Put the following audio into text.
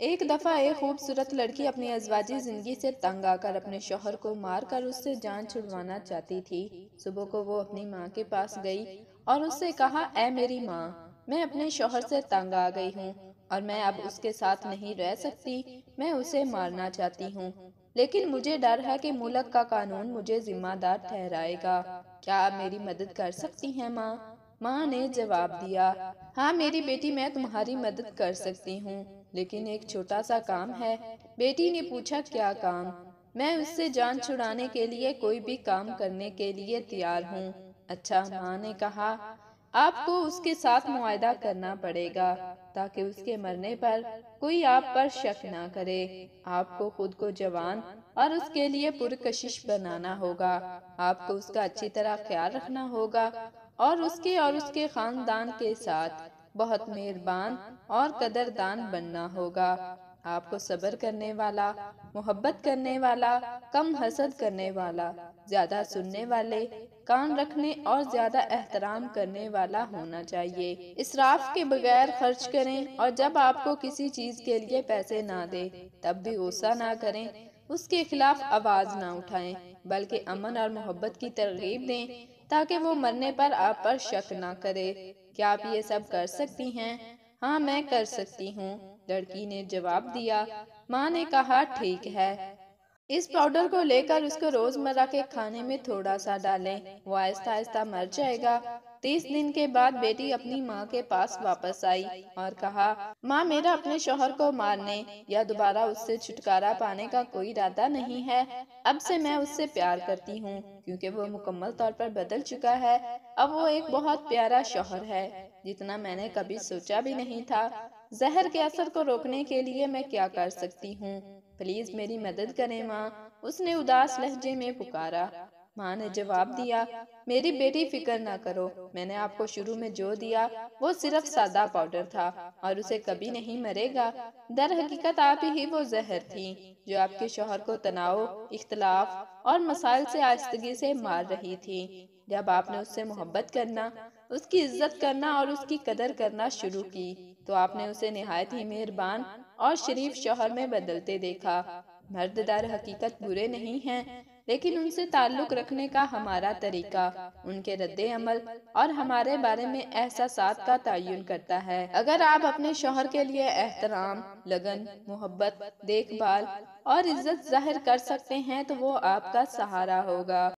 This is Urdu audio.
ایک دفعہ ایک خوبصورت لڑکی اپنی ازواجی زندگی سے تنگ آ کر اپنے شوہر کو مار کر اس سے جان چھڑوانا چاہتی تھی۔ صبح کو وہ اپنی ماں کے پاس گئی اور اس سے کہا، اے میری ماں، میں اپنے شوہر سے تنگ آ گئی ہوں اور میں اب اس کے ساتھ نہیں رہ سکتی، میں اسے مارنا چاہتی ہوں، لیکن مجھے ڈر ہے کہ ملک کا قانون مجھے ذمہ دار ٹھہرائے گا۔ کیا آپ میری مدد کر سکتی ہیں ماں؟ ماں نے جواب دیا، ہاں میری بیٹی، میں تمہاری مدد کر سکتی ہوں، لیکن ایک چھوٹا سا کام ہے۔ بیٹی نے پوچھا، کیا کام؟ میں اس سے جان چھڑانے کے لیے کوئی بھی کام کرنے کے لیے تیار ہوں۔ اچھا، ماں نے کہا، آپ کو اس کے ساتھ معاہدہ کرنا پڑے گا تاکہ اس کے مرنے پر کوئی آپ پر شک نہ کرے۔ آپ کو خود کو جوان اور اس کے لیے پرکشش بنانا ہوگا۔ آپ کو اس کا اچھی طرح خیال رکھنا ہوگا اور اس کے خاندان کے ساتھ بہت مہربان اور قدردان بننا ہوگا۔ آپ کو صبر کرنے والا، محبت کرنے والا، کم حسد کرنے والا، زیادہ سننے والے، کان رکھنے اور زیادہ احترام کرنے والا ہونا چاہیے۔ اسراف کے بغیر خرچ کریں اور جب آپ کو کسی چیز کے لیے پیسے نہ دے تب بھی غصہ نہ کریں، اس کے خلاف آواز نہ اٹھائیں، بلکہ امن اور محبت کی ترغیب دیں تاکہ وہ مرنے پر آپ پر شک نہ کرے۔ کیا آپ یہ سب کر سکتی ہیں؟ ہاں میں کر سکتی ہوں، لڑکی نے جواب دیا۔ ماں نے کہا، ٹھیک ہے، اس پاؤڈر کو لے کر اس کو روزمرہ کے کھانے میں تھوڑا سا ڈالیں، وہ آہستہ آہستہ مر جائے گا۔ 30 دن کے بعد بیٹی اپنی ماں کے پاس واپس آئی اور کہا، ماں میرا اپنے شوہر کو مارنے یا دوبارہ اس سے چھٹکارا پانے کا کوئی ارادہ نہیں ہے۔ اب سے میں اس سے پیار کرتی ہوں کیونکہ وہ مکمل طور پر بدل چکا ہے۔ اب وہ ایک بہت پیارا شوہر ہے، جتنا میں نے کبھی سوچا بھی نہیں تھا۔ زہر کے اثر کو روکنے کے لیے میں کیا کر سکتی ہوں؟ پلیز میری مدد کریں ماں، اس نے اداس لہجے میں پکارا۔ ماں نے جواب دیا، میری بیٹی فکر نہ کرو، میں نے آپ کو شروع میں جو دیا وہ صرف سادہ پاؤڈر تھا اور اسے کبھی نہیں مرے گا۔ در حقیقت آپ ہی وہ زہر تھیں جو آپ کے شوہر کو تناؤ، اختلاف اور مسائل سے آہستگی سے مار رہی تھی۔ جب آپ نے اس سے محبت کرنا، اس کی عزت کرنا اور اس کی قدر کرنا شروع کی تو آپ نے اسے نہایت ہی مہربان اور شریف شوہر میں بدلتے دیکھا۔ مرد در حقیقت برے نہیں ہیں، لیکن ان سے تعلق رکھنے کا ہمارا طریقہ، ان کے رد عمل اور ہمارے بارے میں احساسات کا تعین کرتا ہے۔ اگر آپ اپنے شوہر کے لیے احترام، لگن، محبت، دیکھ بھال اور عزت ظاہر کر سکتے ہیں تو وہ آپ کا سہارا ہوگا۔